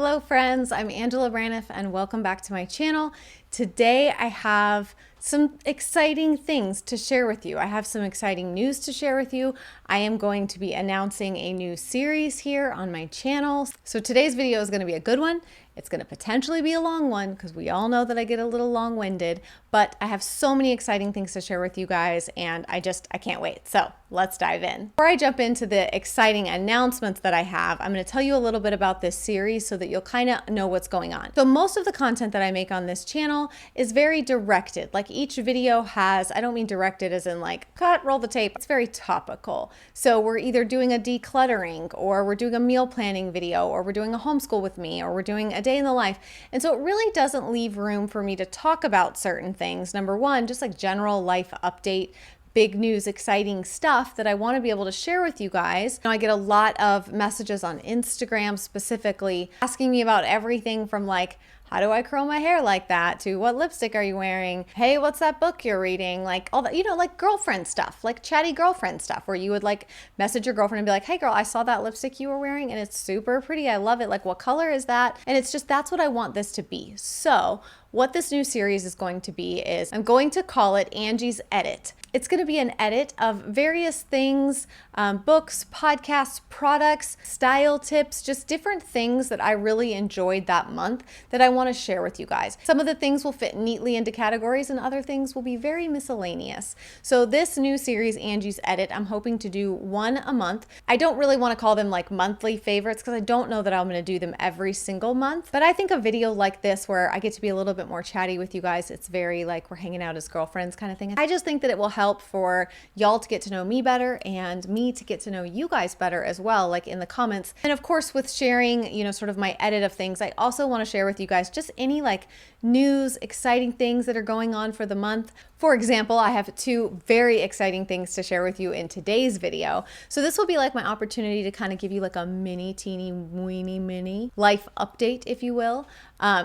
Hello friends, I'm Angela Braniff and welcome back to my channel. Today I have some exciting things to share with you. I have some exciting news to share with you. I am going to be announcing a new series here on my channel. So today's video is going to be a good one. It's going to potentially be a long one because we all know that I get a little long-winded, but I have so many exciting things to share with you guys and I can't wait. So let's dive in. Before I jump into the exciting announcements that I have, I'm going to tell you a little bit about this series so that you'll kind of know what's going on. So most of the content that I make on this channel is very directed. Like each video has, I don't mean directed as in like cut, roll the tape. It's very topical. So we're either doing a decluttering or we're doing a meal planning video or we're doing a homeschool with me or we're doing a day in the life. And so it really doesn't leave room for me to talk about certain things. Number one, just like general life update, big news, exciting stuff that I want to be able to share with you guys. I get a lot of messages on Instagram specifically asking me about everything from like, how do I curl my hair like that, to what lipstick are you wearing? Hey, what's that book you're reading? Like all that, like girlfriend stuff, like chatty girlfriend stuff where you would like message your girlfriend and be like, hey girl, I saw that lipstick you were wearing and it's super pretty. I love it. Like what color is that? And it's just, that's what I want this to be. So what this new series is going to be is I'm going to call it Angie's Edit. It's going to be an edit of various things, books, podcasts, products, style tips, just different things that I really enjoyed that month that I want to share with you guys. Some of the things will fit neatly into categories and other things will be very miscellaneous. So this new series, Angie's Edit, I'm hoping to do one a month. I don't really want to call them like monthly favorites because I don't know that I'm going to do them every single month. But I think a video like this where I get to be a little bit more chatty with you guys, it's very like we're hanging out as girlfriends kind of thing. I just think that it will help for y'all to get to know me better and me to get to know you guys better as well, like in the comments. And of course, with sharing, sort of my edit of things, I also want to share with you guys just any like news, exciting things that are going on for the month. For example, I have two very exciting things to share with you in today's video. So this will be like my opportunity to kind of give you like a mini, teeny, weeny, mini life update, if you will.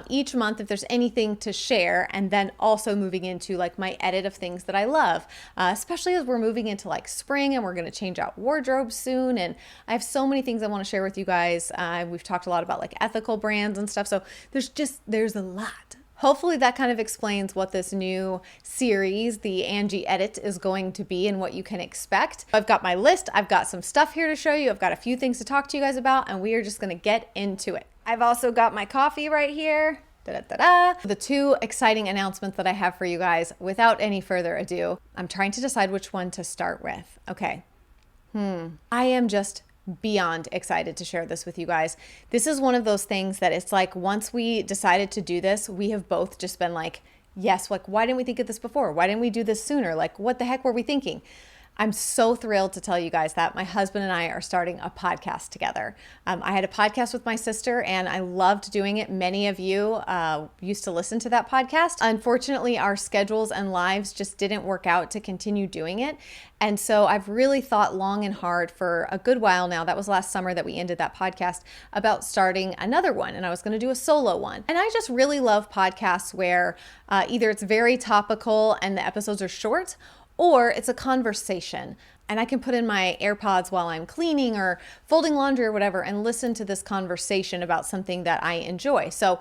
Each month, if there's anything to share, and then also moving into like my edit of things that I love, especially as we're moving into like spring and we're going to change out wardrobes soon. And I have so many things I want to share with you guys. We've talked a lot about like ethical brands and stuff. So there's a lot. Hopefully that kind of explains what this new series, the Angie Edit, is going to be and what you can expect. I've got my list. I've got some stuff here to show you. I've got a few things to talk to you guys about, and we are just going to get into it. I've also got my coffee right here. Da-da-da-da. The two exciting announcements that I have for you guys, without any further ado, I'm trying to decide which one to start with. Okay. I am just beyond excited to share this with you guys. This is one of those things that it's like once we decided to do this, we have both just been like, yes, like why didn't we think of this before? Why didn't we do this sooner? Like what the heck were we thinking? I'm so thrilled to tell you guys that my husband and I are starting a podcast together. I had a podcast with my sister and I loved doing it. Many of you used to listen to that podcast. Unfortunately, our schedules and lives just didn't work out to continue doing it. And so I've really thought long and hard for a good while now. That was last summer that we ended that podcast about starting another one. And I was going to do a solo one. And I just really love podcasts where either it's very topical and the episodes are short, or it's a conversation and I can put in my AirPods while I'm cleaning or folding laundry or whatever and listen to this conversation about something that I enjoy. So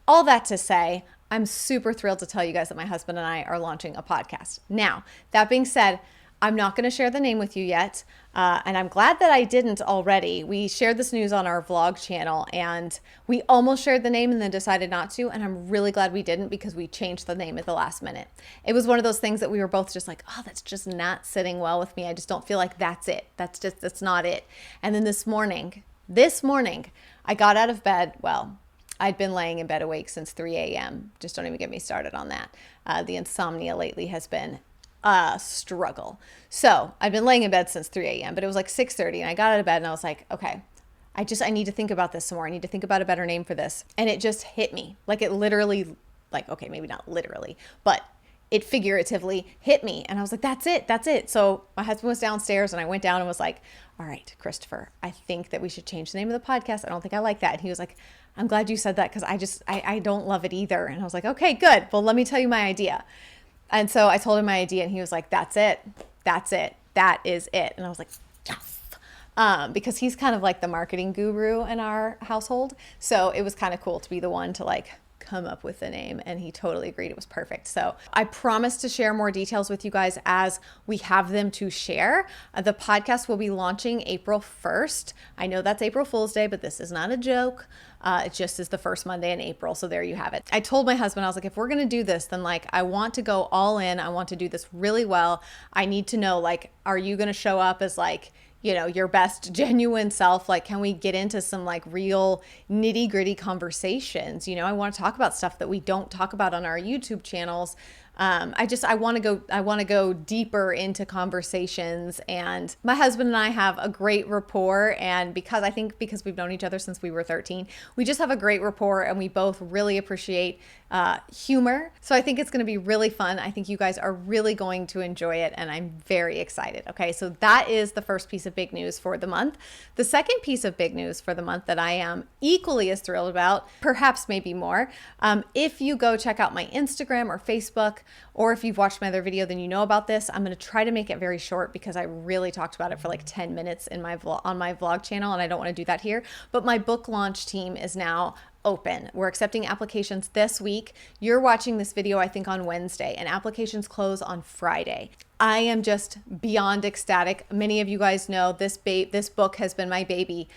all that to say, I'm super thrilled to tell you guys that my husband and I are launching a podcast. Now, that being said, I'm not going to share the name with you yet. And I'm glad that I didn't already. We shared this news on our vlog channel and we almost shared the name and then decided not to. And I'm really glad we didn't because we changed the name at the last minute. It was one of those things that we were both just like, oh, that's just not sitting well with me. I just don't feel like that's it. That's not it. And then this morning, I got out of bed. Well, I'd been laying in bed awake since 3 a.m. Just don't even get me started on that. The insomnia lately has been struggle. So I've been laying in bed since 3 a.m., but it was like 6:30 and I got out of bed and I was like, okay, I need to think about this some more. I need to think about a better name for this. And it just hit me. Like it literally, like, okay, maybe not literally, but it figuratively hit me. And I was like, that's it. So my husband was downstairs and I went down and was like, all right, Christopher, I think that we should change the name of the podcast. I don't think I like that. And he was like, I'm glad you said that because I don't love it either. And I was like, okay, good. Well, let me tell you my idea. And so I told him my idea and he was like, that's it. That is it. And I was like, yes. because he's kind of like the marketing guru in our household. So it was kind of cool to be the one to like come up with the name, and he totally agreed. It was perfect. So I promise to share more details with you guys as we have them to share. The podcast will be launching April 1st. I know that's April Fool's Day, but this is not a joke. It just is the first Monday in April. So there you have it. I told my husband, I was like, if we're going to do this, then like, I want to go all in. I want to do this really well. I need to know, like, are you going to show up as like, you know, your best genuine self? Like, can we get into some like real nitty gritty conversations? You know, I want to talk about stuff that we don't talk about on our YouTube channels. I want to go deeper into conversations, and my husband and I have a great rapport. And because we've known each other since we were 13, we just have a great rapport, and we both really appreciate humor. So I think it's going to be really fun. I think you guys are really going to enjoy it, and I'm very excited. Okay, so that is the first piece of big news for the month. The second piece of big news for the month that I am equally as thrilled about, perhaps maybe more, if you go check out my Instagram or Facebook, or if you've watched my other video, then you know about this. I'm going to try to make it very short because I really talked about it for like 10 minutes in my on my vlog channel, and I don't want to do that here. But my book launch team is now open. We're accepting applications this week. You're watching this video, I think, on Wednesday, and applications close on Friday. I am just beyond ecstatic. Many of you guys know this book has been my baby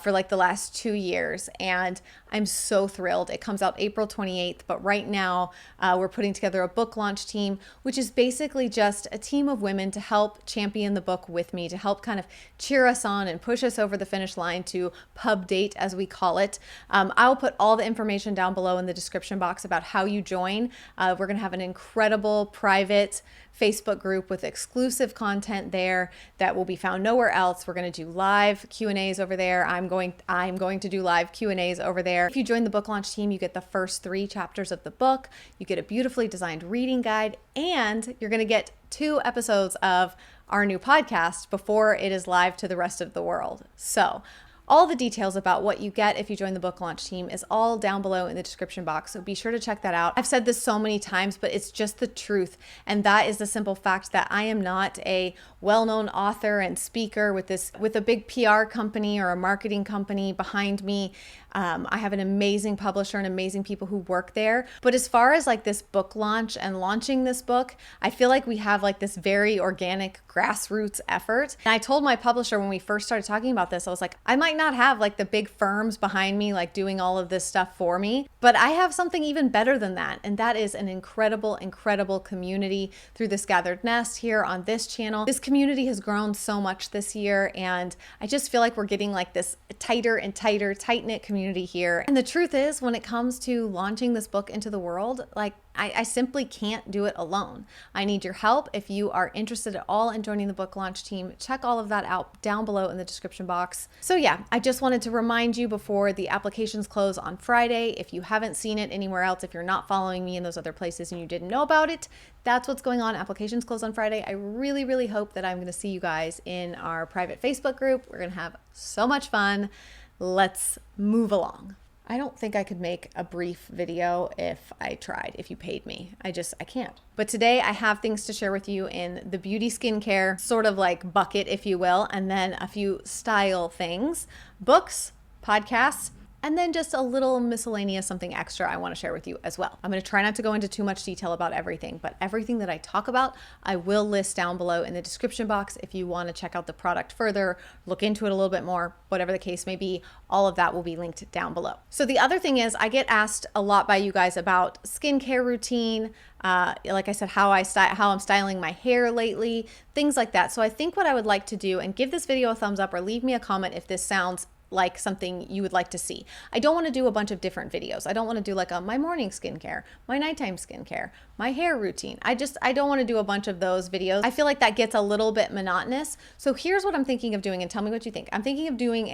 for like the last 2 years, and I'm so thrilled. It comes out April 28th, but right now we're putting together a book launch team, which is basically just a team of women to help champion the book with me, to help kind of cheer us on and push us over the finish line to pub date, as we call it. I'll put all the information down below in the description box about how you join. We're going to have an incredible private Facebook group with exclusive content there that will be found nowhere else. We're going to do live Q&As over there. I'm going to do live Q&As over there. If you join the book launch team, you get the first 3 chapters of the book. You get a beautifully designed reading guide, and you're going to get 2 episodes of our new podcast before it is live to the rest of the world. So all the details about what you get if you join the book launch team is all down below in the description box, so be sure to check that out. I've said this so many times, but it's just the truth, and that is the simple fact that I am not a well-known author and speaker with a big PR company or a marketing company behind me. I have an amazing publisher and amazing people who work there. But as far as like this book launch and launching this book, I feel like we have like this very organic grassroots effort. And I told my publisher when we first started talking about this, I was like, I might not have like the big firms behind me, like doing all of this stuff for me, but I have something even better than that. And that is an incredible, incredible community through this Gathered Nest here on this channel. This community has grown so much this year, and I just feel like we're getting like this tighter and tighter, tight-knit community here. And the truth is, when it comes to launching this book into the world, like I simply can't do it alone. I need your help. If you are interested at all in joining the book launch team, check all of that out down below in the description box. So yeah, I just wanted to remind you before the applications close on Friday. If you haven't seen it anywhere else, if you're not following me in those other places and you didn't know about it, that's what's going on. Applications close on Friday. I really, really hope that I'm going to see you guys in our private Facebook group. We're going to have so much fun. Let's move along. I don't think I could make a brief video if I tried, if you paid me. I can't. But today I have things to share with you in the beauty skincare sort of like bucket, if you will, and then a few style things, books, podcasts, and then just a little miscellaneous something extra I want to share with you as well. I'm going to try not to go into too much detail about everything, but everything that I talk about, I will list down below in the description box if you want to check out the product further, look into it a little bit more, whatever the case may be, all of that will be linked down below. So the other thing is, I get asked a lot by you guys about skincare routine, like I said, how I'm styling my hair lately, things like that. So I think what I would like to do, and give this video a thumbs up or leave me a comment if this sounds like something you would like to see. I don't want to do a bunch of different videos. I don't want to do like my morning skincare, my nighttime skincare, my hair routine. I don't want to do a bunch of those videos. I feel like that gets a little bit monotonous. So here's what I'm thinking of doing, and tell me what you think. I'm thinking of doing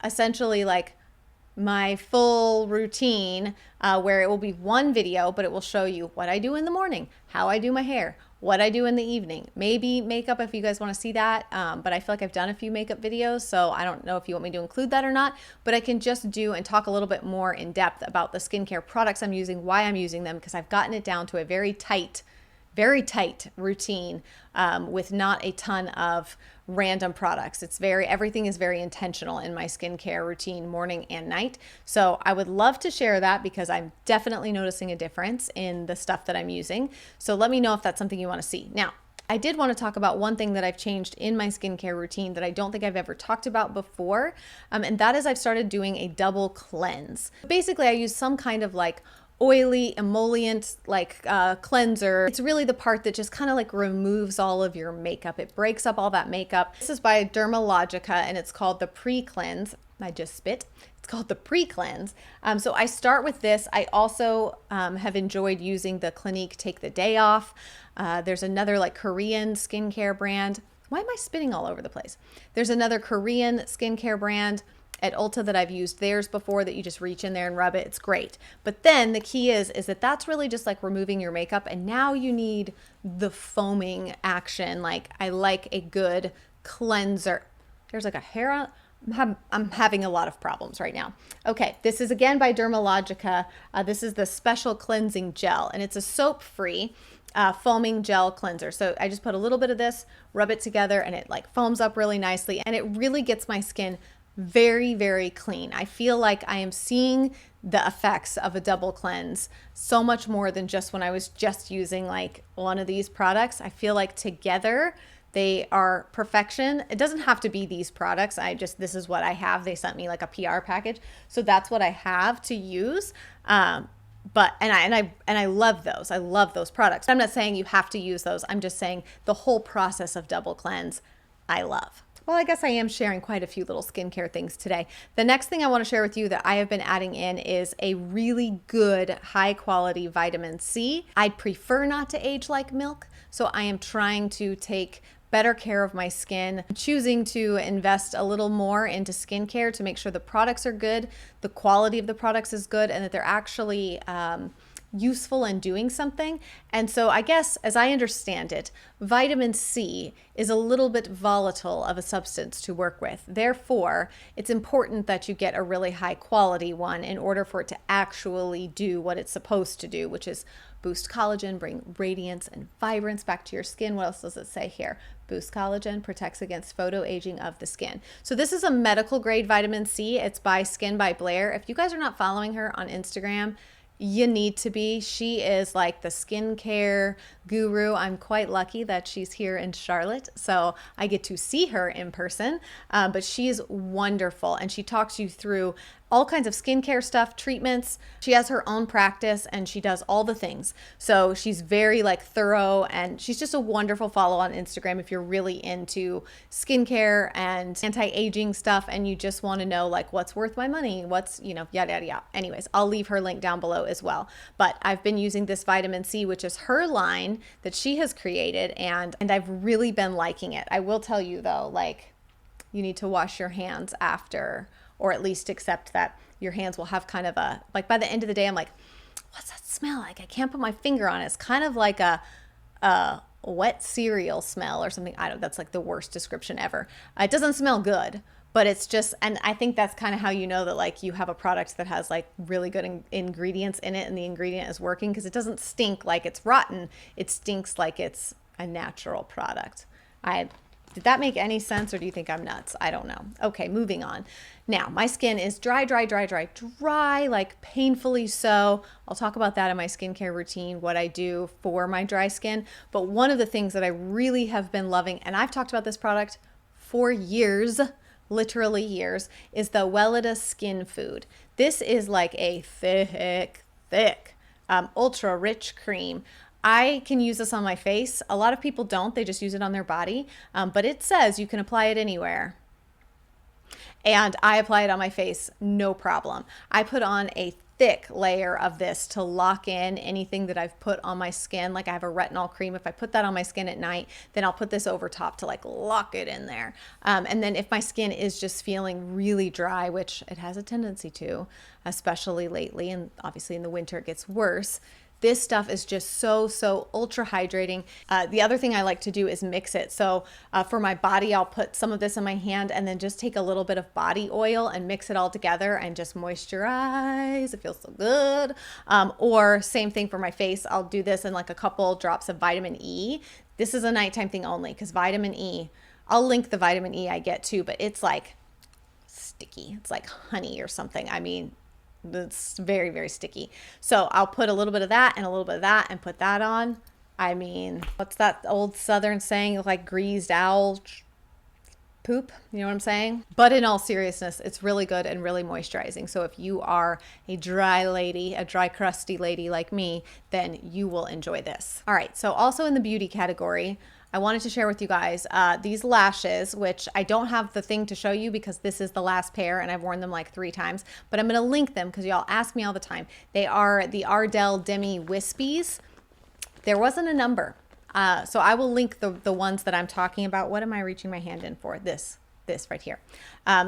essentially like my full routine where it will be one video, but it will show you what I do in the morning, how I do my hair, what I do in the evening, maybe makeup if you guys want to see that. But I feel like I've done a few makeup videos, so I don't know if you want me to include that or not, but I can just do and talk a little bit more in depth about the skincare products I'm using, why I'm using them, because I've gotten it down to a very tight routine with not a ton of random products. Everything is very intentional in my skincare routine, morning and night. So I would love to share that because I'm definitely noticing a difference in the stuff that I'm using. So let me know if that's something you want to see. Now, I did want to talk about one thing that I've changed in my skincare routine that I don't think I've ever talked about before. And that is I've started doing a double cleanse. Basically, I use some kind of like oily emollient cleanser. It's really the part that just kind of like removes all of your makeup. It breaks up all that makeup. This is by Dermalogica and it's called the Pre-Cleanse. I just spit. It's called the Pre-Cleanse. So I start with this. I also have enjoyed using the Clinique Take the Day Off. There's another like Korean skincare brand. Why am I spitting all over the place? There's another Korean skincare brand at Ulta that I've used theirs before that you just reach in there and rub it. It's great. But then the key is that that's really just like removing your makeup. And now you need the foaming action. Like I like a good cleanser. There's like a hair on. I'm having a lot of problems right now. Okay, this is again by Dermalogica. This is the Special Cleansing Gel, and it's a soap-free foaming gel cleanser. So I just put a little bit of this, rub it together, and it like foams up really nicely, and it really gets my skin very, very clean. I feel like I am seeing the effects of a double cleanse so much more than just when I was just using like one of these products. I feel like together they are perfection. It doesn't have to be these products. This is what I have. They sent me like a PR package. So that's what I have to use. I love those. I love those products. I'm not saying you have to use those. I'm just saying the whole process of double cleanse, I love. Well, I guess I am sharing quite a few little skincare things today. The next thing I want to share with you that I have been adding in is a really good high quality vitamin C. I prefer not to age like milk, so I am trying to take better care of my skin. I'm choosing to invest a little more into skincare to make sure the products are good, the quality of the products is good, and that they're actually useful in doing something. And so I guess as I understand it, vitamin C is a little bit volatile of a substance to work with. Therefore, it's important that you get a really high quality one in order for it to actually do what it's supposed to do, which is boost collagen, bring radiance and vibrance back to your skin. What else does it say here? Boost collagen, protects against photoaging of the skin. So this is a medical grade vitamin C. It's by Skin by Blair. If you guys are not following her on Instagram, you need to be. She is like the skincare guru. I'm quite lucky that she's here in Charlotte, so I get to see her in person, but she's wonderful, and she talks you through all kinds of skincare stuff, treatments. She has her own practice and she does all the things. So she's very like thorough, and she's just a wonderful follow on Instagram if you're really into skincare and anti-aging stuff and you just want to know like what's worth my money, what's, yada, yada, yada. Anyways, I'll leave her link down below as well. But I've been using this vitamin C, which is her line that she has created, and I've really been liking it. I will tell you though, like you need to wash your hands after, or at least accept that your hands will have kind of a, like by the end of the day, I'm like, what's that smell like? I can't put my finger on it. It's kind of like a wet cereal smell or something. That's like the worst description ever. It doesn't smell good, but it's just, and I think that's kind of how you know that like you have a product that has like really good ingredients in it and the ingredient is working, because it doesn't stink like it's rotten. It stinks like it's a natural product. Did that make any sense, or do you think I'm nuts? I don't know. Okay, moving on. Now, my skin is dry, like painfully so. I'll talk about that in my skincare routine, what I do for my dry skin. But one of the things that I really have been loving, and I've talked about this product for years, literally years, is the Weleda Skin Food. This is like a thick, ultra rich cream. I can use this on my face. A lot of people don't. They just use it on their body. But it says you can apply it anywhere. And I apply it on my face, no problem. I put on a thick layer of this to lock in anything that I've put on my skin. Like I have a retinol cream. If I put that on my skin at night, then I'll put this over top to like lock it in there. And then if my skin is just feeling really dry, which it has a tendency to, especially lately, and obviously in the winter it gets worse, this stuff is just so ultra hydrating. The other thing I like to do is mix it. So for my body, I'll put some of this in my hand and then just take a little bit of body oil and mix it all together and just moisturize. It feels so good. Or same thing for my face. I'll do this in like a couple drops of vitamin E. This is a nighttime thing only, because vitamin E, I'll link the vitamin E I get too, but it's like sticky. It's like honey or something. I mean, it's very, very sticky. So I'll put a little bit of that and a little bit of that and put that on. I mean, what's that old Southern saying, like greased owl poop? You know what I'm saying? But in all seriousness, it's really good and really moisturizing. So if you are a dry lady, a dry, crusty lady like me, then you will enjoy this. All right. So also in the beauty category, I wanted to share with you guys these lashes, which I don't have the thing to show you because this is the last pair and I've worn them like 3 times, but I'm going to link them because y'all ask me all the time. They are the Ardell Demi Wispies. There wasn't a number. So I will link the ones that I'm talking about. What am I reaching my hand in for? This right here.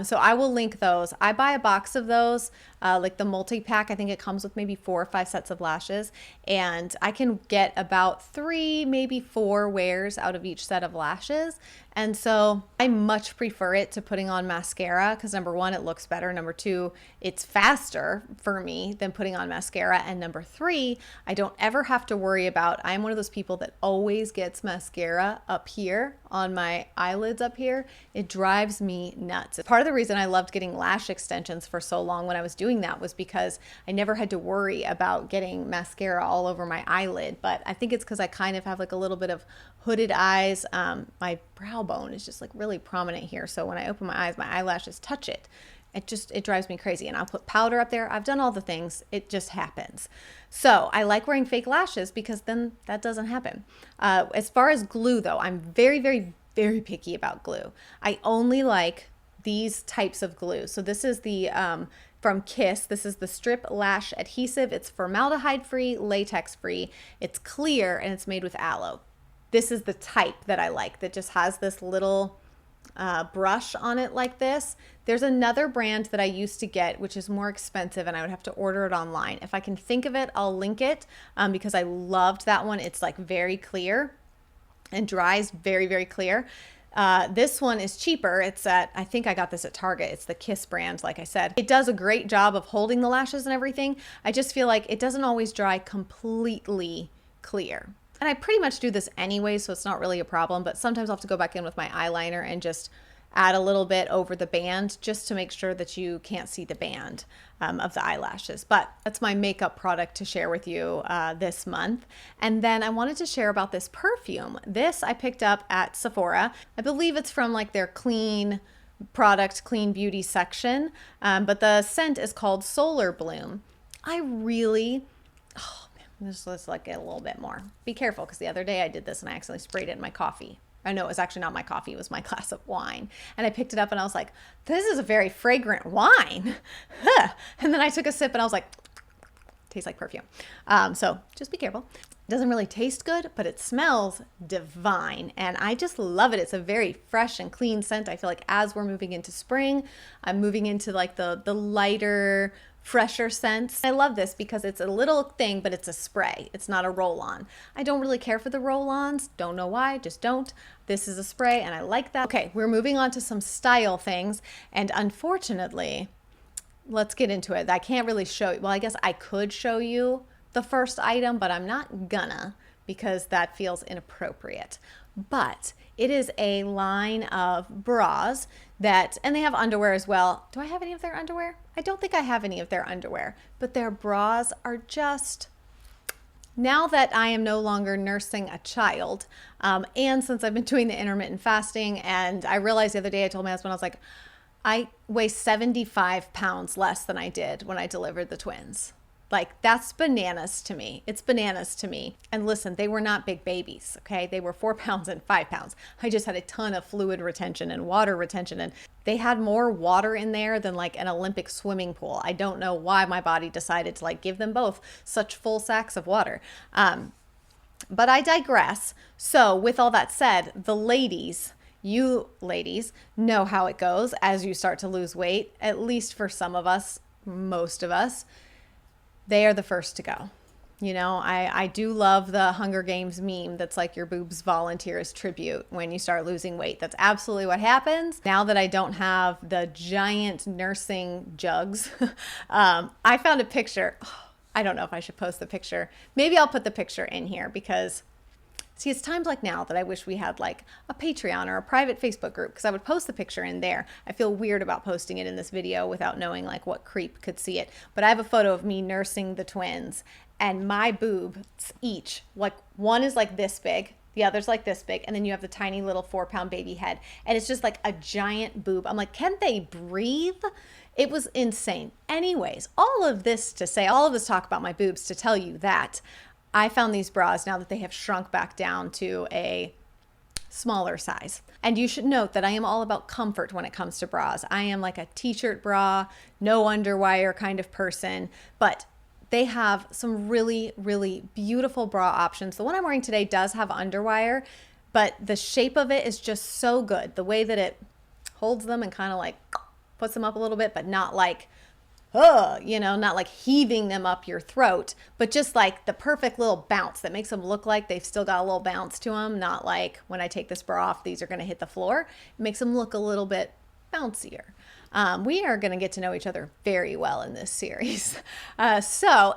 So I will link those. I buy a box of those, like the multi-pack. I think it comes with maybe 4 or 5 sets of lashes, and I can get about 3, maybe 4 wears out of each set of lashes. And so I much prefer it to putting on mascara because number 1, it looks better. Number 2, it's faster for me than putting on mascara. And number 3, I don't ever have to worry about, I'm one of those people that always gets mascara up here on my eyelids up here. It drives me nuts. Part of the reason I loved getting lash extensions for so long when I was doing that was because I never had to worry about getting mascara all over my eyelid. But I think it's because I kind of have like a little bit of hooded eyes. My brow bone is just like really prominent here. So when I open my eyes, my eyelashes touch it. It drives me crazy. And I'll put powder up there. I've done all the things. It just happens. So I like wearing fake lashes because then that doesn't happen. As far as glue though, I'm very, very, very picky about glue. I only like these types of glue. So this is the from Kiss. This is the Strip Lash Adhesive. It's formaldehyde free, latex free. It's clear and it's made with aloe. This is the type that I like that just has this little brush on it like this. There's another brand that I used to get, which is more expensive, and I would have to order it online. If I can think of it, I'll link it because I loved that one. It's like very clear and dries very, very clear. This one is cheaper. It's I think I got this at Target. It's the Kiss brand, like I said. It does a great job of holding the lashes and everything. I just feel like it doesn't always dry completely clear. And I pretty much do this anyway, so it's not really a problem, but sometimes I'll have to go back in with my eyeliner and just add a little bit over the band just to make sure that you can't see the band of the eyelashes. But that's my makeup product to share with you this month. And then I wanted to share about this perfume. This I picked up at Sephora. I believe it's from like their clean product, clean beauty section, but the scent is called Solar Bloom. I really, let's like get a little bit more. Be careful because the other day I did this and I accidentally sprayed it in my coffee. I know it was actually not my coffee, it was my glass of wine. And I picked it up and I was like, this is a very fragrant wine. And then I took a sip and I was like, tastes like perfume. So just be careful. It doesn't really taste good, but it smells divine. And I just love it. It's a very fresh and clean scent. I feel like as we're moving into spring, I'm moving into like the lighter, fresher scents. I love this because it's a little thing, but it's a spray. It's not a roll-on. I don't really care for the roll-ons. Don't know why, just don't. This is a spray and I like that. Okay, we're moving on to some style things. And unfortunately, let's get into it. I can't really show you. Well, I guess I could show you the first item, but I'm not gonna because that feels inappropriate. But it is a line of bras and they have underwear as well. Do I have any of their underwear? I don't think I have any of their underwear, but their bras are just, now that I am no longer nursing a child, and since I've been doing the intermittent fasting, and I realized the other day, I told my husband, I was like, I weigh 75 pounds less than I did when I delivered the twins. Like, that's bananas to me. It's bananas to me. And listen, they were not big babies, okay? They were 4 pounds and 5 pounds. I just had a ton of fluid retention and water retention, and they had more water in there than like an Olympic swimming pool. I don't know why my body decided to like give them both such full sacks of water. But I digress. So with all that said, you ladies know how it goes as you start to lose weight, at least for some of us, most of us. They are the first to go. You know, I do love the Hunger Games meme that's like your boobs volunteer as tribute when you start losing weight. That's absolutely what happens. Now that I don't have the giant nursing jugs, I found a picture. I don't know if I should post the picture. Maybe I'll put the picture in here because See, it's times like now that I wish we had like a Patreon or a private Facebook group, because I would post the picture in there. I feel weird about posting it in this video without knowing like what creep could see it. But I have a photo of me nursing the twins, and my boobs each, like one is like this big, the other's like this big, and then you have the tiny little 4-pound baby head, and it's just like a giant boob. I'm like, can they breathe? It was insane. Anyways, all of this talk about my boobs to tell you that I found these bras now that they have shrunk back down to a smaller size. And you should note that I am all about comfort when it comes to bras. I am like a t-shirt bra, no underwire kind of person, but they have some really, really beautiful bra options. The one I'm wearing today does have underwire, but the shape of it is just so good. The way that it holds them and kind of like puts them up a little bit, but not like, not like heaving them up your throat, but just like the perfect little bounce that makes them look like they've still got a little bounce to them. Not like when I take this bra off, these are going to hit the floor. It makes them look a little bit bouncier. We are going to get to know each other very well in this series. And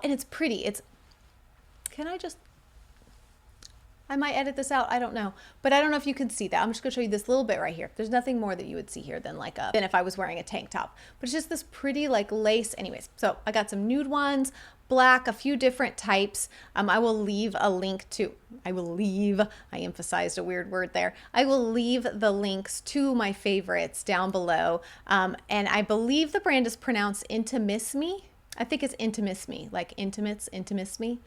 it's pretty. I might edit this out. I don't know. But I don't know if you can see that. I'm just going to show you this little bit right here. There's nothing more that you would see here than if I was wearing a tank top. But it's just this pretty like lace. Anyways, so I got some nude ones, black, a few different types. I will leave a link to, I emphasized a weird word there. I will leave the links to my favorites down below. And I believe the brand is pronounced Intimissimi. I think it's Intimissimi, like Intimissimi.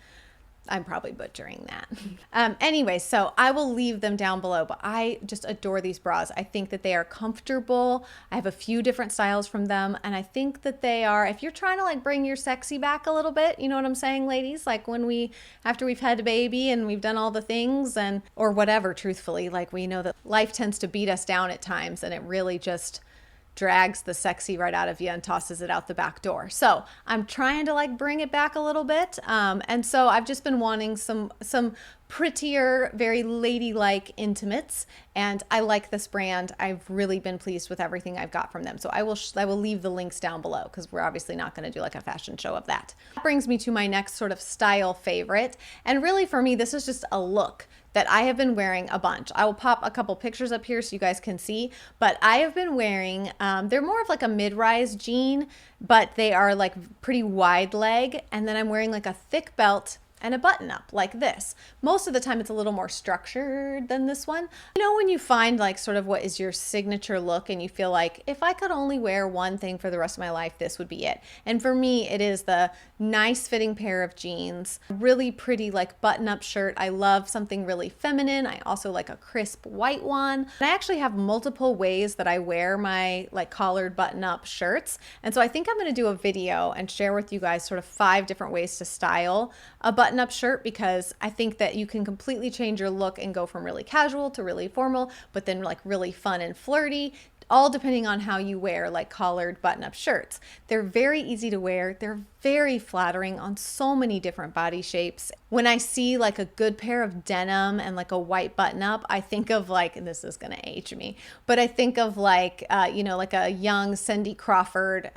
I'm probably butchering that. Anyway, so I will leave them down below, but I just adore these bras. I think that they are comfortable. I have a few different styles from them, and I think that they are, if you're trying to like bring your sexy back a little bit, you know what I'm saying, ladies? Like after we've had a baby and we've done all the things or whatever, truthfully, like we know that life tends to beat us down at times, and it really just drags the sexy right out of you and tosses it out the back door. So I'm trying to like bring it back a little bit. And so I've just been wanting some prettier, very ladylike intimates. And I like this brand. I've really been pleased with everything I've got from them. So I will leave the links down below, because we're obviously not going to do like a fashion show of that. That brings me to my next sort of style favorite. And really for me, this is just a look that I have been wearing a bunch. I will pop a couple pictures up here so you guys can see, but I have been wearing, they're more of like a mid-rise jean, but they are like pretty wide leg. And then I'm wearing like a thick belt and a button up like this. Most of the time it's a little more structured than this one. You know, when you find like sort of what is your signature look and you feel like, if I could only wear one thing for the rest of my life, this would be it. And for me, it is the nice fitting pair of jeans, really pretty like button up shirt. I love something really feminine. I also like a crisp white one. And I actually have multiple ways that I wear my like collared button up shirts. And so I think I'm going to do a video and share with you guys sort of 5 different ways to style a button-up shirt, because I think that you can completely change your look and go from really casual to really formal, but then like really fun and flirty, all depending on how you wear like collared button-up shirts. They're very easy to wear. They're very flattering on so many different body shapes. When I see like a good pair of denim and like a white button-up, I think of like, and this is gonna age me, but I think of like, like a young Cindy Crawford,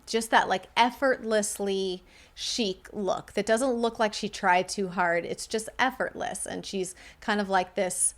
just that like effortlessly chic look that doesn't look like she tried too hard. It's just effortless, and she's kind of like this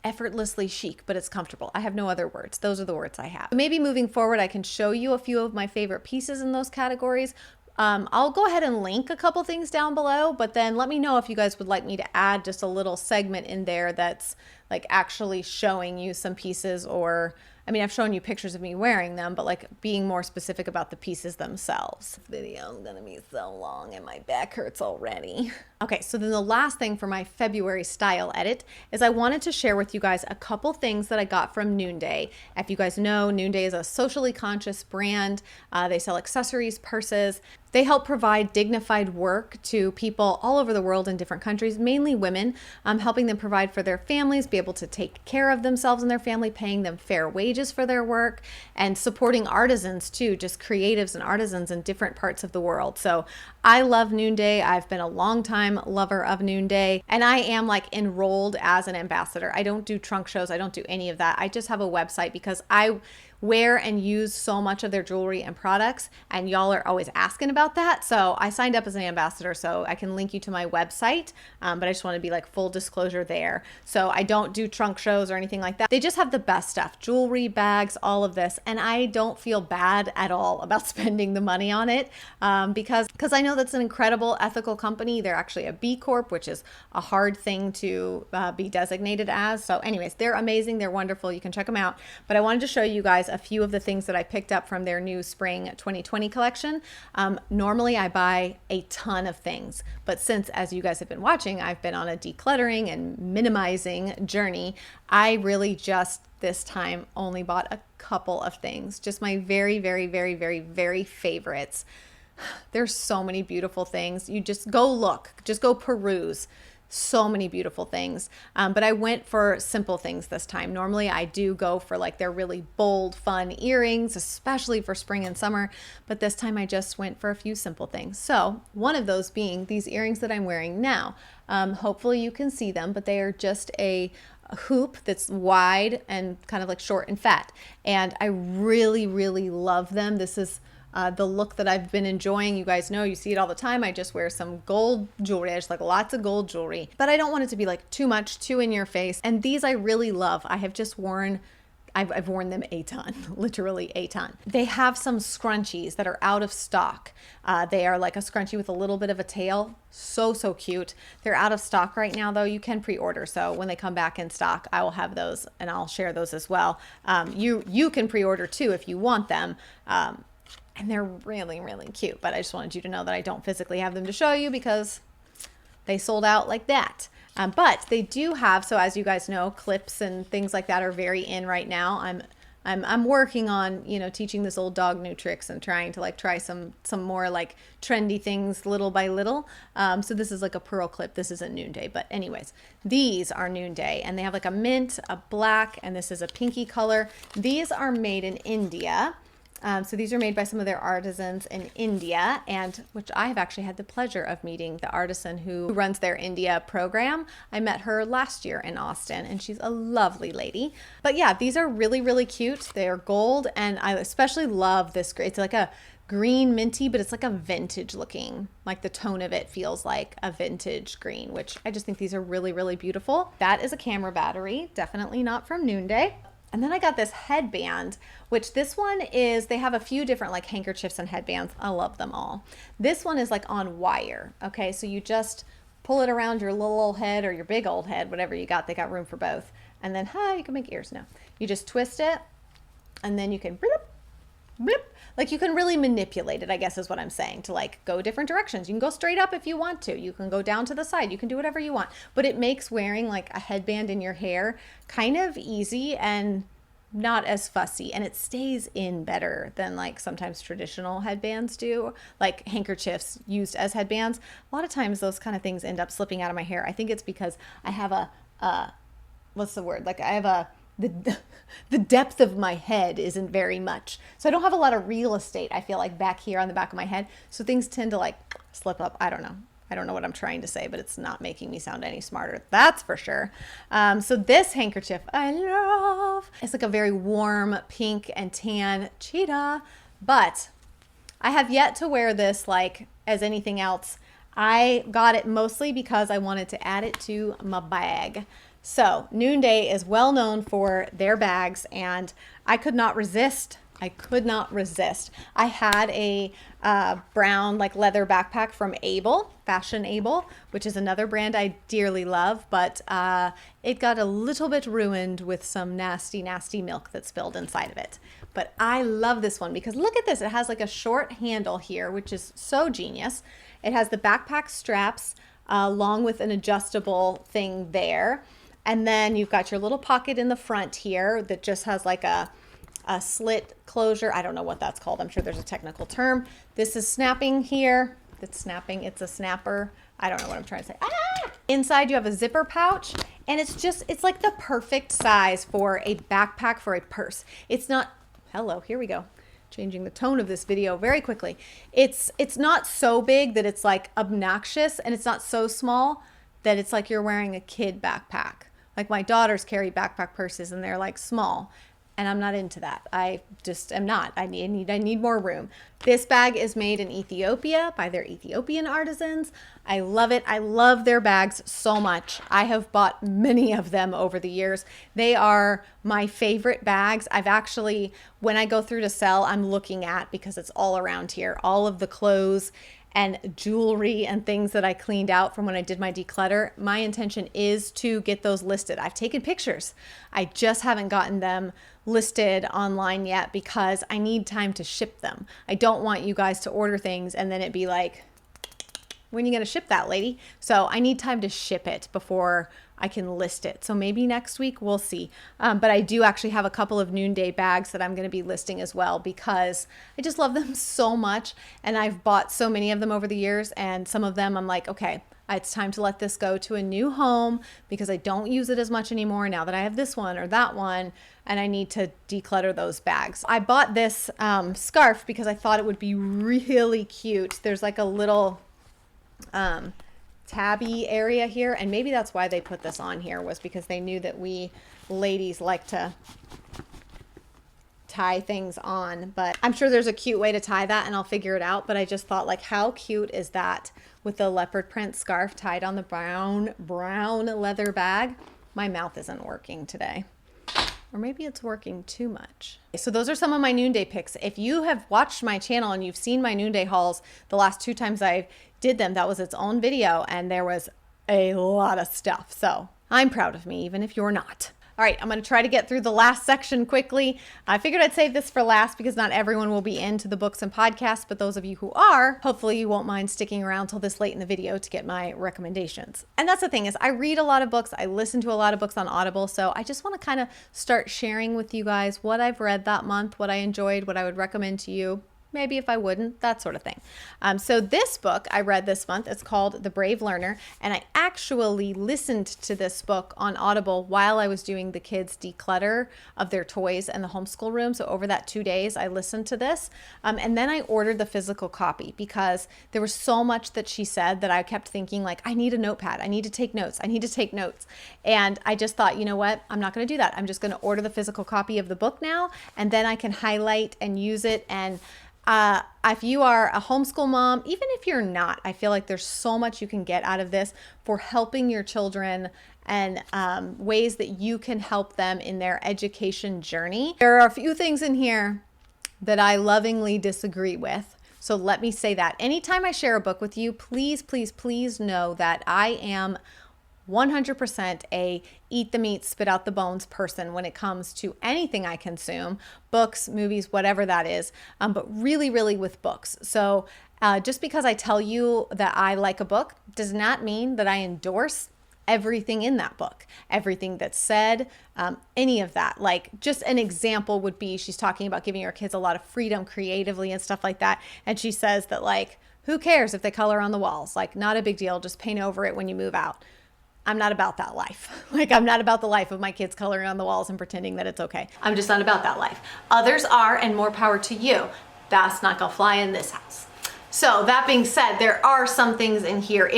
effortlessly chic, but it's comfortable. I have no other words. Those are the words I have. Maybe moving forward, I can show you a few of my favorite pieces in those categories. I'll go ahead and link a couple things down below, but then let me know if you guys would like me to add just a little segment in there that's like actually showing you some pieces, or I mean, I've shown you pictures of me wearing them, but like being more specific about the pieces themselves. This video is gonna be so long and my back hurts already. Okay, so then the last thing for my February style edit is I wanted to share with you guys a couple things that I got from Noonday. If you guys know, Noonday is a socially conscious brand. They sell accessories, purses. They help provide dignified work to people all over the world in different countries, mainly women, helping them provide for their families, be able to take care of themselves and their family, paying them fair wages for their work, and supporting artisans too, just creatives and artisans in different parts of the world. So I love Noonday. I've been a long time lover of Noonday, and I am like enrolled as an ambassador. I don't do trunk shows. I don't do any of that. I just have a website because I wear and use so much of their jewelry and products, and y'all are always asking about that. So I signed up as an ambassador, so I can link you to my website, but I just want to be like full disclosure there. So I don't do trunk shows or anything like that. They just have the best stuff, jewelry, bags, all of this, and I don't feel bad at all about spending the money on it because I know that's an incredible ethical company. They're actually a B Corp, which is a hard thing to be designated as. So anyways, they're amazing. They're wonderful. You can check them out. But I wanted to show you guys a few of the things that I picked up from their new spring 2020 collection. Normally I buy a ton of things, but since, as you guys have been watching, I've been on a decluttering and minimizing journey, I really just this time only bought a couple of things, just my very, very, very, very, very favorites. There's so many beautiful things. You just go look, just go peruse. So many beautiful things. But I went for simple things this time. Normally I do go for like their really bold, fun earrings, especially for spring and summer. But this time I just went for a few simple things. So one of those being these earrings that I'm wearing now. Hopefully you can see them, but they are just a hoop that's wide and kind of like short and fat. And I really, really love them. This is the look that I've been enjoying. You guys know, you see it all the time. I just wear some gold jewelry. I just like lots of gold jewelry, but I don't want it to be like too much, too in your face. And these I really love. I have just worn, I've worn them a ton, literally a ton. They have some scrunchies that are out of stock. They are like a scrunchie with a little bit of a tail. So, so cute. They're out of stock right now though. You can pre-order. So when they come back in stock, I will have those and I'll share those as well. You can pre-order too if you want them. And they're really, really cute, but I just wanted you to know that I don't physically have them to show you because they sold out like that. But they do have, so as you guys know, clips and things like that are very in right now. I'm working on, you know, teaching this old dog new tricks and trying to like try some more like trendy things little by little. So this is like a pearl clip. This isn't Noonday, but anyways, these are Noonday and they have like a mint, a black, and this is a pinky color. These are made in India. So these are made by some of their artisans in India, and which I have actually had the pleasure of meeting the artisan who runs their India program. I met her last year in Austin and she's a lovely lady. But yeah, these are really, really cute. They are gold and I especially love this. It's like a green minty, but it's like a vintage looking, like the tone of it feels like a vintage green, which I just think these are really, really beautiful. That is a camera battery, definitely not from Noonday. And then I got this headband, which this one is, they have a few different like handkerchiefs and headbands. I love them all. This one is like on wire. Okay. So you just pull it around your little old head or your big old head, whatever you got. They got room for both. And then, you can make ears now. You just twist it and then you can blip, blip. Like you can really manipulate it, I guess is what I'm saying, to like go different directions. You can go straight up if you want to. You can go down to the side. You can do whatever you want. But it makes wearing like a headband in your hair kind of easy and not as fussy. And it stays in better than like sometimes traditional headbands do, like handkerchiefs used as headbands. A lot of times those kind of things end up slipping out of my hair. I think it's because I have what's the word? Like I have the depth of my head isn't very much. So I don't have a lot of real estate, I feel like, back here on the back of my head. So things tend to like slip up. I don't know. I don't know what I'm trying to say, but it's not making me sound any smarter. That's for sure. So this handkerchief I love. It's like a very warm pink and tan cheetah, but I have yet to wear this like as anything else. I got it mostly because I wanted to add it to my bag. So Noonday is well known for their bags and I could not resist. I had a brown like leather backpack from Fashion Able, which is another brand I dearly love, but it got a little bit ruined with some nasty, nasty milk that spilled inside of it. But I love this one because look at this. It has like a short handle here, which is so genius. It has the backpack straps along with an adjustable thing there. And then you've got your little pocket in the front here that just has like a slit closure. I don't know what that's called. I'm sure there's a technical term. This is snapping here. It's snapping. It's a snapper. I don't know what I'm trying to say. Inside you have a zipper pouch and it's like the perfect size for a backpack, for a purse. It's not, hello, here we go. Changing the tone of this video very quickly. It's not so big that it's like obnoxious and it's not so small that it's like you're wearing a kid backpack. Like my daughters carry backpack purses and they're like small. and I'm not into that. I just am not. I need more room. This bag is made in Ethiopia by their Ethiopian artisans. I love it. I love their bags so much. I have bought many of them over the years. They are my favorite bags. I've actually, when I go through to sell, I'm looking at, because it's all around here, all of the clothes and jewelry and things that I cleaned out from when I did my declutter. My intention is to get those listed. I've taken pictures. I just haven't gotten them listed online yet because I need time to ship them. I don't want you guys to order things and then it be like, when are you going to ship that, lady? So I need time to ship it before I can list it. So maybe next week, we'll see. But I do actually have a couple of noonday bags that I'm going to be listing as well because I just love them so much. And I've bought so many of them over the years. And some of them I'm like, okay, it's time to let this go to a new home because I don't use it as much anymore now that I have this one or that one. And I need to declutter those bags. I bought this scarf because I thought it would be really cute. There's like a little tabby area here, and maybe that's why they put this on here, was because they knew that we ladies like to tie things on. But I'm sure there's a cute way to tie that and I'll figure it out. But I just thought, like, how cute is that with the leopard print scarf tied on the brown leather bag? My mouth isn't working today. Or maybe it's working too much. So those are some of my noonday picks. If you have watched my channel and you've seen my noonday hauls, the last 2 times I did them, that was its own video and there was a lot of stuff. So I'm proud of me, even if you're not. All right, I'm going to try to get through the last section quickly. I figured I'd save this for last because not everyone will be into the books and podcasts, but those of you who are, hopefully you won't mind sticking around till this late in the video to get my recommendations. And that's the thing, is I read a lot of books. I listen to a lot of books on Audible. So I just want to kind of start sharing with you guys what I've read that month, what I enjoyed, what I would recommend to you. Maybe if I wouldn't, that sort of thing. So this book I read this month, it's called The Brave Learner. And I actually listened to this book on Audible while I was doing the kids' declutter of their toys in the homeschool room. So over that 2 days, I listened to this. And then I ordered the physical copy because there was so much that she said that I kept thinking, like, I need a notepad. I need to take notes. I need to take notes. And I just thought, you know what? I'm not going to do that. I'm just going to order the physical copy of the book now. And then I can highlight and use it. And if you are a homeschool mom, even if you're not, I feel like there's so much you can get out of this for helping your children and ways that you can help them in their education journey. There are a few things in here that I lovingly disagree with. So let me say that. Anytime I share a book with you, please, please, please know that I am 100% a eat the meat, spit out the bones person when it comes to anything I consume, books, movies, whatever that is, but really, really with books. So just because I tell you that I like a book does not mean that I endorse everything in that book, everything that's said, any of that. Like, just an example would be, she's talking about giving her kids a lot of freedom creatively and stuff like that. And she says that, like, who cares if they color on the walls? Like, not a big deal, just paint over it when you move out. I'm not about that life. Like, I'm not about the life of my kids coloring on the walls and pretending that it's okay. I'm just not about that life. Others are, and more power to you. That's not gonna fly in this house. So that being said, there are some things in here.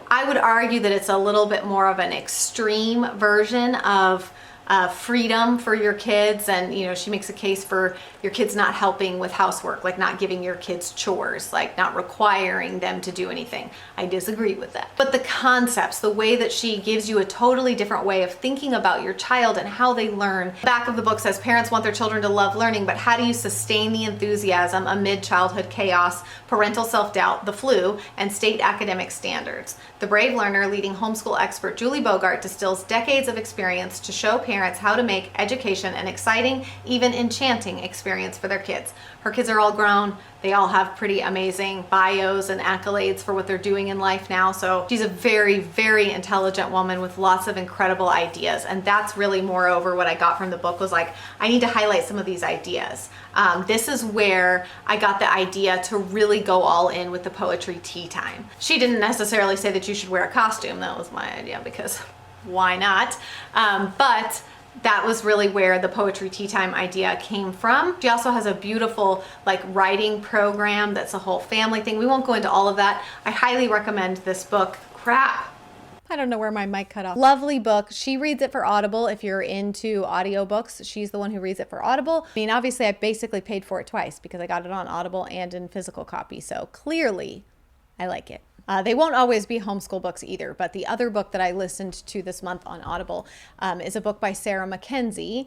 I would argue that it's a little bit more of an extreme version of freedom for your kids. And, you know, she makes a case for your kids not helping with housework, like not giving your kids chores, like not requiring them to do anything. I disagree with that. But the concepts, the way that she gives you a totally different way of thinking about your child and how they learn. The back of the book says parents want their children to love learning, but how do you sustain the enthusiasm amid childhood chaos, parental self-doubt, the flu, and state academic standards? The Brave Learner leading homeschool expert Julie Bogart distills decades of experience to show parents how to make education an exciting, even enchanting experience for their kids. Her kids are all grown. They all have pretty amazing bios and accolades for what they're doing in life now. So she's a very, very intelligent woman with lots of incredible ideas. And that's really, moreover, what I got from the book was like, I need to highlight some of these ideas. This is where I got the idea to really go all in with the poetry tea time. She didn't necessarily say that you should wear a costume. That was my idea because why not? But that was really where the poetry tea time idea came from. She also has a beautiful like writing program that's a whole family thing. We won't go into all of that. I highly recommend this book. Crap. I don't know where my mic cut off. Lovely book. She reads it for Audible. If you're into audiobooks, she's the one who reads it for Audible. I mean, obviously I basically paid for it twice because I got it on Audible and in physical copy. So clearly I like it. They won't always be homeschool books either, but the other book that I listened to this month on Audible is a book by Sarah Mackenzie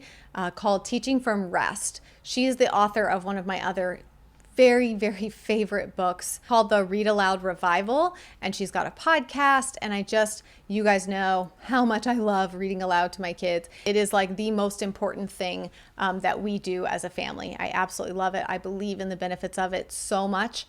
called Teaching from Rest. She is the author of one of my other very, very favorite books called The Read Aloud Revival. And she's got a podcast. And you guys know how much I love reading aloud to my kids. It is like the most important thing that we do as a family. I absolutely love it. I believe in the benefits of it so much.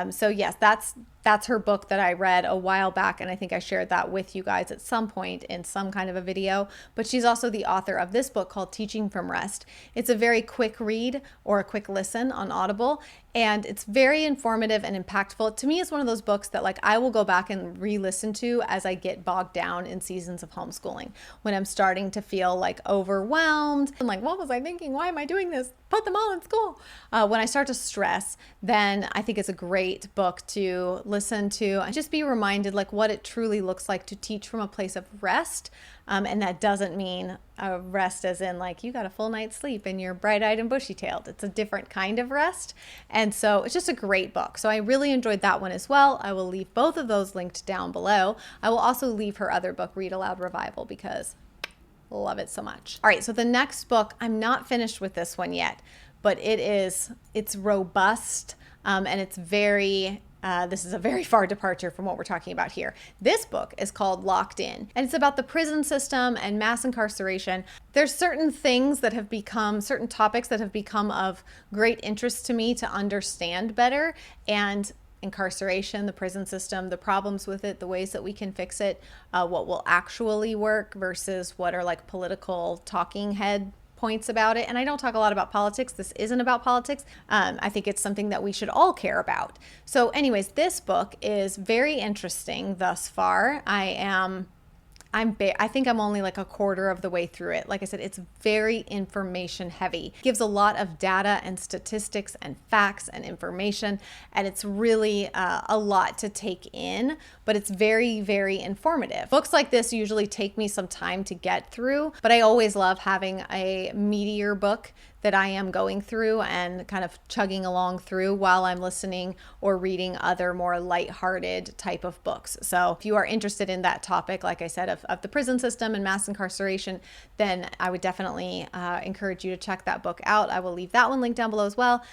So yes, that's her book that I read a while back. And I think I shared that with you guys at some point in some kind of a video. But she's also the author of this book called Teaching from Rest. It's a very quick read or a quick listen on Audible. And it's very informative and impactful. To me, it's one of those books that like I will go back and re-listen to as I get bogged down in seasons of homeschooling. When I'm starting to feel like overwhelmed and like, what was I thinking? Why am I doing this? Put them all in school. When I start to stress, then I think it's a great book to listen to and just be reminded like what it truly looks like to teach from a place of rest. And that doesn't mean a rest as in like you got a full night's sleep and you're bright-eyed and bushy-tailed. It's a different kind of rest. And so it's just a great book. So I really enjoyed that one as well. I will leave both of those linked down below. I will also leave her other book, Read Aloud Revival, because I love it so much. All right, so the next book, I'm not finished with this one yet, but it's robust and it's very this is a very far departure from what we're talking about here. This book is called Locked In, and it's about the prison system and mass incarceration. There's certain things that have become, certain topics that have become of great interest to me to understand better, and incarceration, the prison system, the problems with it, the ways that we can fix it, what will actually work versus what are like political talking head points about it. And I don't talk a lot about politics. This isn't about politics. I think it's something that we should all care about. So anyways, this book is very interesting thus far. I think I'm only like a quarter of the way through it. Like I said, it's very information heavy. It gives a lot of data and statistics and facts and information, and it's really a lot to take in, but it's very, very informative. Books like this usually take me some time to get through, but I always love having a meatier book that I am going through and kind of chugging along through while I'm listening or reading other more lighthearted type of books. So if you are interested in that topic, like I said, of the prison system and mass incarceration, then I would definitely encourage you to check that book out. I will leave that one linked down below as well.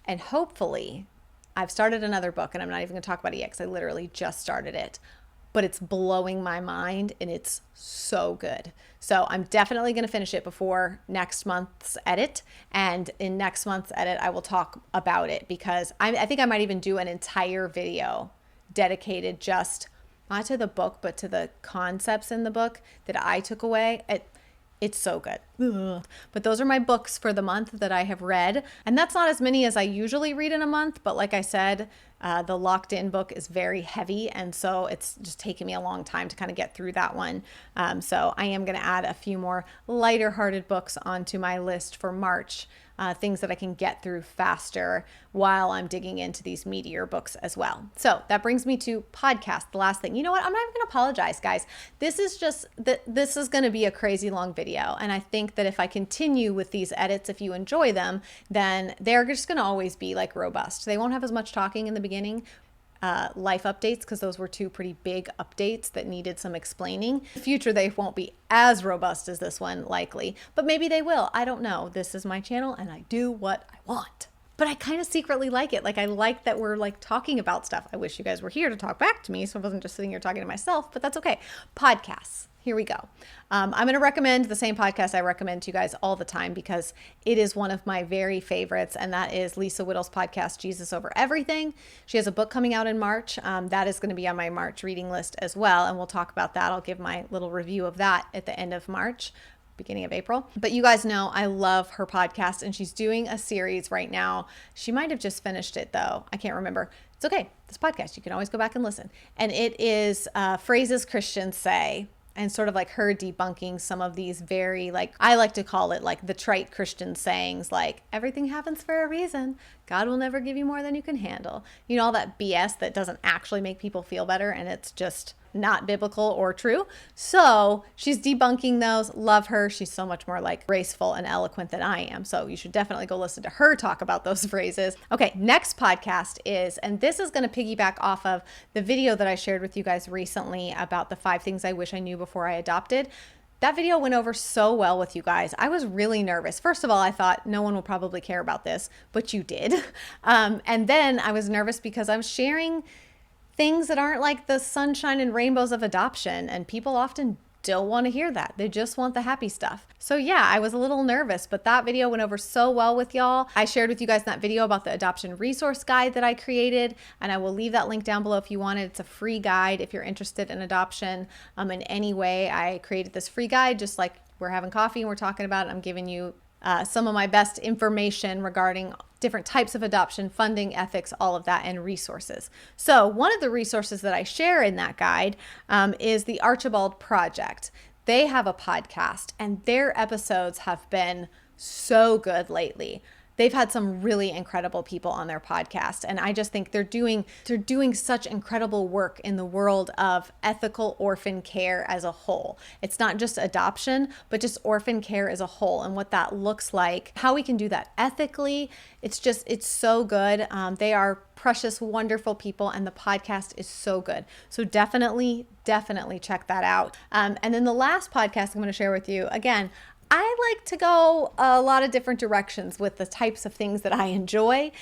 And hopefully, I've started another book, and I'm not even going to talk about it yet because I literally just started it. But it's blowing my mind and it's so good. So I'm definitely going to finish it before next month's edit. And in next month's edit, I will talk about it because I think I might even do an entire video dedicated just not to the book, but to the concepts in the book that I took away. It's so good. Ugh. But those are my books for the month that I have read. And that's not as many as I usually read in a month. But like I said, the Locked In book is very heavy. And so it's just taken me a long time to kind of get through that one. So I am going to add a few more lighter hearted books onto my list for March. Things that I can get through faster while I'm digging into these meatier books as well. So that brings me to podcast, the last thing. You know what? I'm not even going to apologize, guys. This is going to be a crazy long video. And I think that if I continue with these edits, if you enjoy them, then they're just going to always be like robust. They won't have as much talking in the beginning. Life updates, because those were two pretty big updates that needed some explaining. In the future, they won't be as robust as this one, likely, but maybe they will. I don't know. This is my channel and I do what I want. But I kind of secretly like it. Like I like that we're like talking about stuff. I wish you guys were here to talk back to me so I wasn't just sitting here talking to myself, but that's okay. Podcasts. Here we go. I'm going to recommend the same podcast I recommend to you guys all the time because it is one of my very favorites, and that is Lisa Whittle's podcast, Jesus Over Everything. She has a book coming out in March. That is going to be on my March reading list as well, and we'll talk about that. I'll give my little review of that at the end of March, beginning of April. But you guys know I love her podcast, and she's doing a series right now. She might have just finished it, though. I can't remember. It's okay. This podcast, you can always go back and listen. And it is phrases Christians say, and sort of like her debunking some of these very, like, I like to call it like the trite Christian sayings, like everything happens for a reason. God will never give you more than you can handle. You know, all that BS that doesn't actually make people feel better. And it's just not biblical or true. So she's debunking those. Love her. She's so much more like graceful and eloquent than I am. So you should definitely go listen to her talk about those phrases. Okay, next podcast is, and this is going to piggyback off of the video that I shared with you guys recently about the 5 things I wish I knew before I adopted. That video went over so well with you guys. I was really nervous. First of all, I thought no one will probably care about this, but you did. And then I was nervous because I was sharing things that aren't like the sunshine and rainbows of adoption, and people often don't want to hear that. They just want the happy stuff. So yeah, I was a little nervous, but that video went over so well with y'all. I shared with you guys in that video about the adoption resource guide that I created, and I will leave that link down below if you want it. It's a free guide if you're interested in adoption in any way. I created this free guide just like we're having coffee and we're talking about it. I'm giving you some of my best information regarding different types of adoption, funding, ethics, all of that, and resources. So one of the resources that I share in that guide is the Archibald Project. They have a podcast and their episodes have been so good lately. They've had some really incredible people on their podcast. And I just think they're doing such incredible work in the world of ethical orphan care as a whole. It's not just adoption, but just orphan care as a whole and what that looks like, how we can do that ethically. It's so good. They are precious, wonderful people, and the podcast is so good. So definitely check that out. And then the last podcast I'm going to share with you, again, I like to go a lot of different directions with the types of things that I enjoy.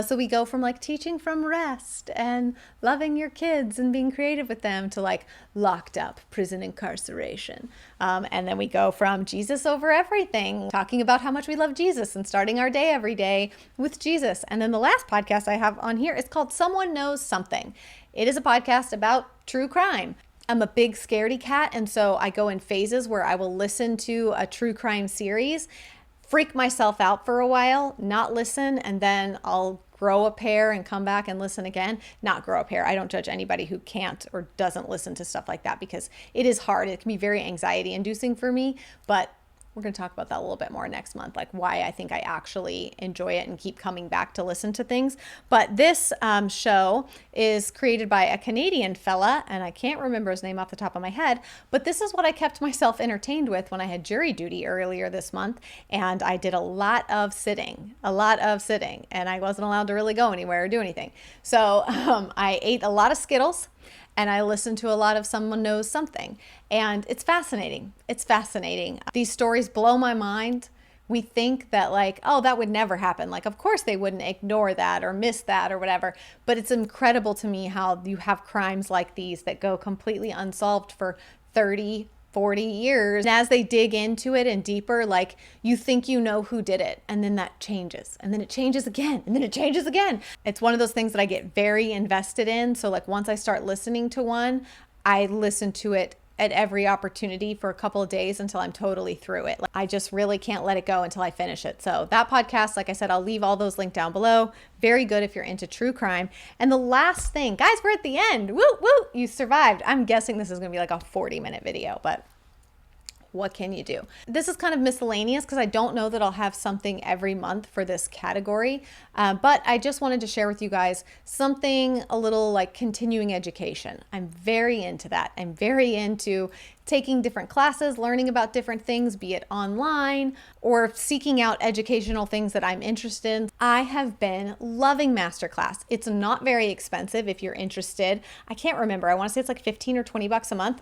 So we go from like teaching from rest and loving your kids and being creative with them to like locked up prison incarceration. And then we go from Jesus over everything, talking about how much we love Jesus and starting our day every day with Jesus. And then the last podcast I have on here is called Someone Knows Something. It is a podcast about true crime. I'm a big scaredy cat, and so I go in phases where I will listen to a true crime series, freak myself out for a while, not listen, and then I'll grow a pair and come back and listen again. Not grow a pair. I don't judge anybody who can't or doesn't listen to stuff like that because it is hard. It can be very anxiety inducing for me, but we're going to talk about that a little bit more next month, like why I think I actually enjoy it and keep coming back to listen to things. But this show is created by a Canadian fella, and I can't remember his name off the top of my head, but this is what I kept myself entertained with when I had jury duty earlier this month, and I did a lot of sitting, and I wasn't allowed to really go anywhere or do anything. So I ate a lot of Skittles, and I listen to a lot of Someone Knows Something. And it's fascinating. These stories blow my mind. We think that like, oh, that would never happen. Like, of course they wouldn't ignore that or miss that or whatever. But it's incredible to me how you have crimes like these that go completely unsolved for 30, 40 years. And as they dig into it and deeper, like you think you know who did it, and then that changes, and then it changes again, and then it changes again. It's one of those things that I get very invested in. So like once I start listening to one, I listen to it at every opportunity for a couple of days until I'm totally through it. I just really can't let it go until I finish it. So that podcast, like I said, I'll leave all those linked down below. Very good if you're into true crime. And the last thing, guys, we're at the end. Woo, woo, you survived. I'm guessing this is gonna be like a 40-minute video, but what can you do? This is kind of miscellaneous because I don't know that I'll have something every month for this category, but I just wanted to share with you guys something a little like continuing education. I'm very into that. I'm very into taking different classes, learning about different things, be it online or seeking out educational things that I'm interested in. I have been loving Masterclass. It's not very expensive if you're interested. I can't remember. I want to say it's like 15 or 20 bucks a month.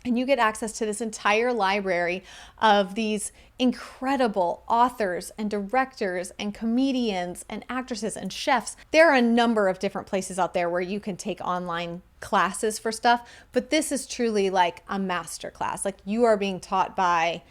And you get access to this entire library of these incredible authors and directors and comedians and actresses and chefs. There are a number of different places out there where you can take online classes for stuff, but this is truly like a master class. Like you are being taught by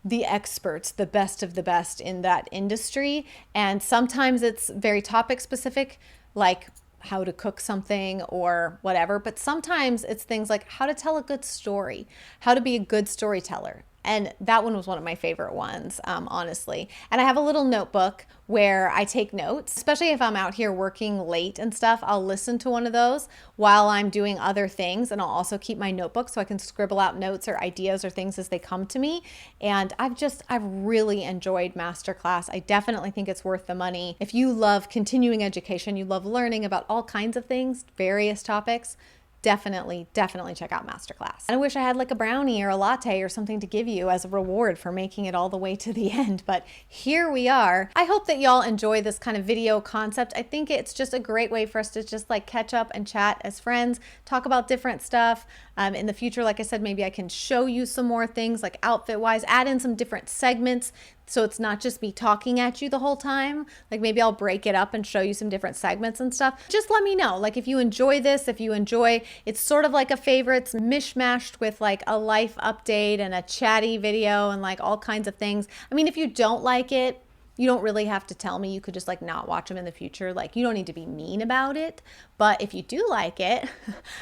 the experts, the best of the best in that industry. And sometimes it's very topic specific, like how to cook something or whatever. But sometimes it's things like how to tell a good story, how to be a good storyteller. And that one was one of my favorite ones, honestly. And I have a little notebook where I take notes, especially if I'm out here working late and stuff. I'll listen to one of those while I'm doing other things. And I'll also keep my notebook so I can scribble out notes or ideas or things as they come to me. And I've really enjoyed Masterclass. I definitely think it's worth the money. If you love continuing education, you love learning about all kinds of things, various topics, definitely check out masterclass. And I wish I had like a brownie or a latte or something to give you as a reward for making it all the way to the end, but here we are. I hope that y'all enjoy this kind of video concept. I think it's just a great way for us to just like catch up and chat as friends, talk about different stuff. In the future, like I said, maybe I can show you some more things like outfit wise, add in some different segments so it's not just me talking at you the whole time. Like maybe I'll break it up and show you some different segments and stuff. Just let me know, like if you enjoy this, if you enjoy, it's sort of like a favorites mishmashed with like a life update and a chatty video and like all kinds of things. I mean, if you don't like it, you don't really have to tell me. You could just like not watch them in the future. Like you don't need to be mean about it. But if you do like it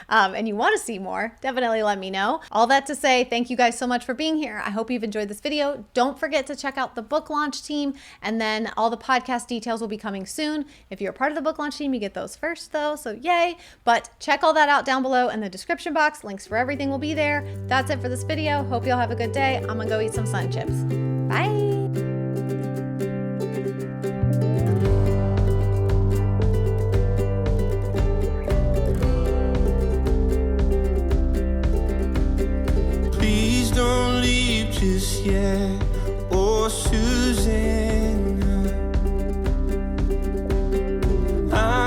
and you want to see more, definitely let me know. All that to say, thank you guys so much for being here. I hope you've enjoyed this video. Don't forget to check out the book launch team, and then all the podcast details will be coming soon. If you're a part of the book launch team, you get those first though, so yay. But check all that out down below in the description box. Links for everything will be there. That's it for this video. Hope y'all have a good day. I'm gonna go eat some sun chips.